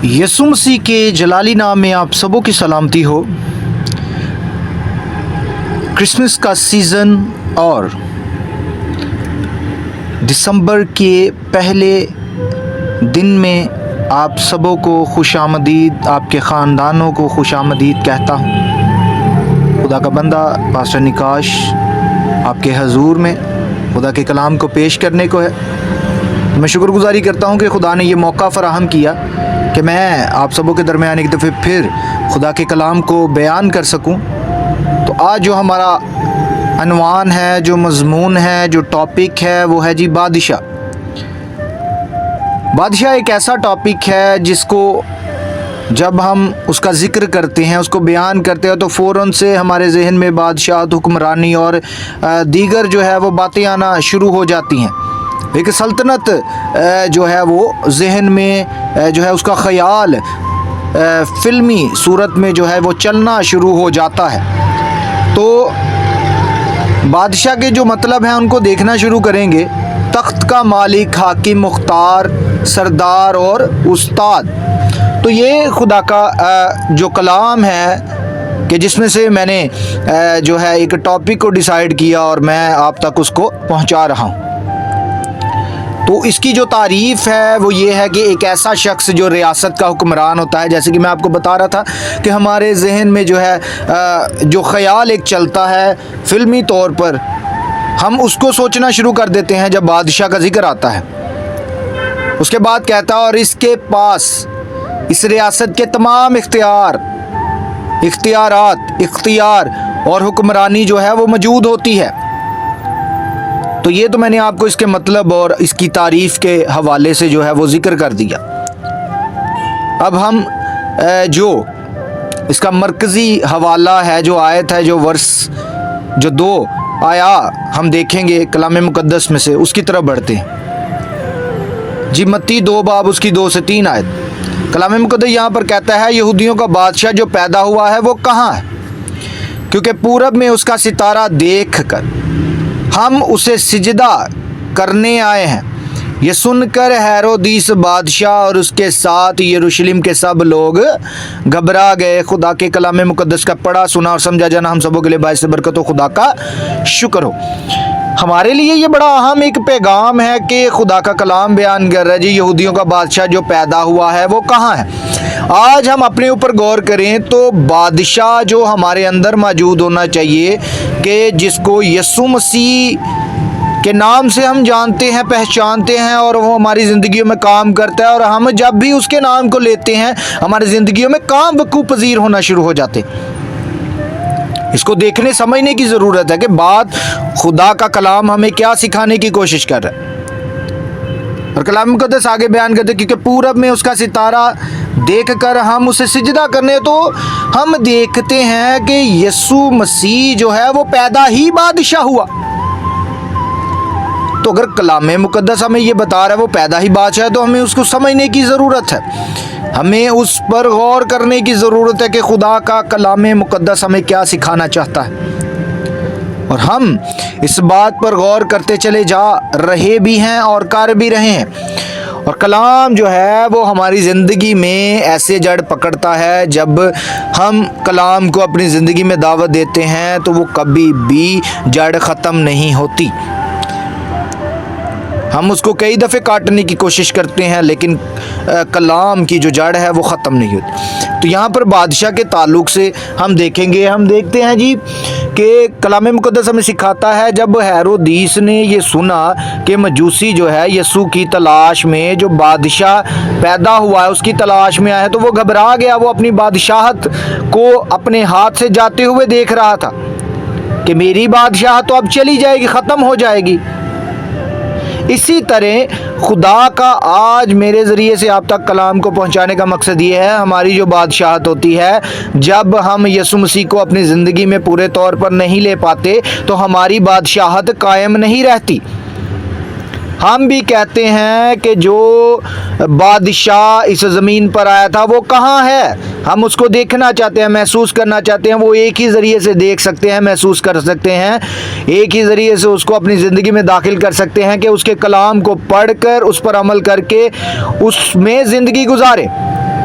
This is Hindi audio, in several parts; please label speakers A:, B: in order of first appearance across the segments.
A: यसु मसीह के जलाली नाम में आप सबों की सलामती हो। क्रिसमस का सीज़न और दिसंबर के पहले दिन में आप सबों को खुशामदीद, आपके ख़ानदानों को खुशामदीद कहता हूँ। खुदा का बंदा पास्टर निकाश आपके हजूर में खुदा के कलाम को पेश करने को है। मैं शुक्रगुजारी करता हूँ कि खुदा ने ये मौका फ़राहम किया कि मैं आप सबों के दरमियान एक दफ़े फिर खुदा के कलाम को बयान कर सकूं। तो आज जो हमारा अनवान है, जो मज़मून है, जो टॉपिक है वो है जी बादशाह। बादशाह एक ऐसा टॉपिक है जिसको जब हम उसका ज़िक्र करते हैं, उसको बयान करते हैं तो फ़ौरन से हमारे जहन में बादशाह, हुक्मरानी और दीगर जो है वो बातें आना शुरू हो जाती हैं। एक सल्तनत जो है वो जहन में जो है उसका ख़याल फ़िल्मी सूरत में जो है वो चलना शुरू हो जाता है। तो बादशाह के जो मतलब हैं उनको देखना शुरू करेंगे। तख्त का मालिक, हाकिम, मुख्तार, सरदार और उस्ताद। तो ये खुदा का जो कलाम है कि जिसमें से मैंने जो है एक टॉपिक को डिसाइड किया और मैं आप तक उसको पहुंचा रहा हूं। तो इसकी जो तारीफ़ है वो ये है कि एक ऐसा शख्स जो रियासत का हुक्मरान होता है। जैसे कि मैं आपको बता रहा था कि हमारे जहन में जो है जो ख़याल एक चलता है फ़िल्मी तौर पर, हम उसको सोचना शुरू कर देते हैं जब बादशाह का जिक्र आता है। उसके बाद कहता है और इसके पास इस रियासत के तमाम इख्तियार और हुक्मरानी जो है वो मौजूद होती है। तो ये तो मैंने आपको इसके मतलब और इसकी तारीफ़ के हवाले से जो है वो ज़िक्र कर दिया। अब हम जो इसका मरकज़ी हवाला है, जो आयत है, जो वर्स जो 2 आया हम देखेंगे कलाम मुक़द्दस में से, उसकी तरफ बढ़ते हैं जी। मत्ती 2 बाब उसकी 2 से 3 आयत। कलाम मुक़द्दस यहाँ पर कहता है यहूदियों का बादशाह जो पैदा हुआ है वो कहाँ है, क्योंकि पूरब में उसका सितारा देख कर हम उसे सिजदा करने आए हैं। ये सुनकर हेरोदीस बादशाह और उसके साथ यरूशलेम के सब लोग घबरा गए। खुदा के कलाम मुक़द्दस का पढ़ा, सुना और समझा जाना हम सबों के लिए बाइस बरकत हो। खुदा का शुक्र हो। हमारे लिए ये बड़ा अहम एक पैगाम है कि खुदा का कलाम बयान कर रहा है जी यहूदियों का बादशाह जो पैदा हुआ है वो कहाँ है। आज हम अपने ऊपर गौर करें तो बादशाह जो हमारे अंदर मौजूद होना चाहिए, कि जिसको यसु मसीह के नाम से हम जानते हैं, पहचानते हैं और वो हमारी ज़िंदगियों में काम करता है। और हम जब भी उसके नाम को लेते हैं हमारी ज़िंदगियों में काम वकूफ़ पज़ीर होना शुरू हो जाते। इसको देखने समझने की ज़रूरत है कि बात खुदा का कलाम हमें क्या सिखाने की कोशिश कर रहा है। और कलाम मुक़द्दस आगे बयान करते क्योंकि पूरब में उसका सितारा देखकर हम उसे सिजदा करने, तो हम देखते हैं कि यसु मसीह जो है वो पैदा ही बादशाह हुआ। तो अगर कलाम मुक़द्दस हमें ये बता रहा है वो पैदा ही बादशाह है तो हमें उसको समझने की ज़रूरत है। हमें उस पर गौर करने की ज़रूरत है कि खुदा का कलाम मुक़द्दस हमें क्या सिखाना चाहता है। और हम इस बात पर गौर करते चले जा रहे भी हैं और कर भी रहे हैं। और कलाम जो है वो हमारी ज़िंदगी में ऐसे जड़ पकड़ता है, जब हम कलाम को अपनी ज़िंदगी में दावत देते हैं तो वो कभी भी जड़ ख़त्म नहीं होती। हम उसको कई दफ़े काटने की कोशिश करते हैं लेकिन कलाम की जो जड़ है वो ख़त्म नहीं होती। तो यहाँ पर बादशाह के ताल्लुक़ से हम देखेंगे, हम देखते हैं जी कि कलाम मुक़द्दस हमें सिखाता है जब हेरोदीस ने ये सुना कि मजूसी जो है यसू की तलाश में, जो बादशाह पैदा हुआ है उसकी तलाश में आया है, तो वो घबरा गया। वो अपनी बादशाहत को अपने हाथ से जाते हुए देख रहा था कि मेरी बादशाहत तो अब चली जाएगी, ख़त्म हो जाएगी। इसी तरह खुदा का आज मेरे ज़रिए से आप तक कलाम को पहुंचाने का मकसद ये है, हमारी जो बादशाहत होती है, जब हम यसु मसीह को अपनी ज़िंदगी में पूरे तौर पर नहीं ले पाते तो हमारी बादशाहत कायम नहीं रहती। हम भी कहते हैं कि जो बादशाह इस ज़मीन पर आया था वो कहाँ है। हम उसको देखना चाहते हैं, महसूस करना चाहते हैं। वो एक ही ज़रिए से देख सकते हैं, महसूस कर सकते हैं, एक ही ज़रिए से उसको अपनी ज़िंदगी में दाखिल कर सकते हैं कि उसके कलाम को पढ़कर उस पर अमल करके उसमें ज़िंदगी गुजारे।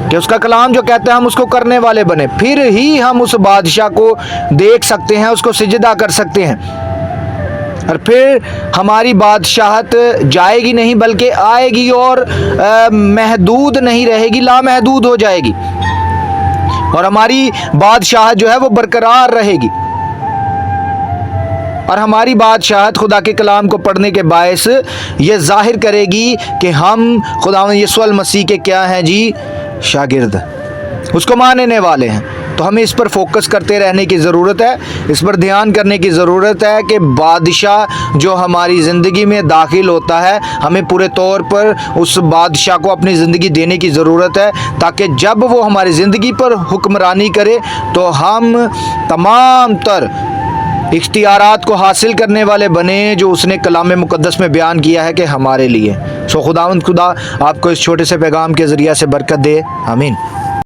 A: कि उसका कलाम जो कहता है हम उसको करने वाले बने, फिर ही हम उस बादशाह को देख सकते हैं, उसको सिजदा कर सकते हैं। और फिर हमारी बादशाहत जाएगी नहीं बल्कि आएगी और महदूद नहीं रहेगी, लामहदूद हो जाएगी, और हमारी बादशाहत जो है वो बरकरार रहेगी। और हमारी बादशाहत खुदा के कलाम को पढ़ने के बायस ये जाहिर करेगी कि हम खुदावंद यीशु मसीह के क्या हैं जी, शागिर्द, उसको मानने वाले हैं। तो हमें इस पर फोकस करते रहने की ज़रूरत है, इस पर ध्यान करने की ज़रूरत है कि बादशाह जो हमारी ज़िंदगी में दाखिल होता है, हमें पूरे तौर पर उस बादशाह को अपनी ज़िंदगी देने की ज़रूरत है, ताकि जब वो हमारी ज़िंदगी पर हुक्मरानी करे तो हम तमाम तर इख्तियारात को हासिल करने वाले बने जो उसने कलाम मुक़द्दस में बयान किया है कि हमारे लिए। सो खुदावंद खुदा आपको इस छोटे से पैगाम के ज़रिए से बरकत दे। आमीन।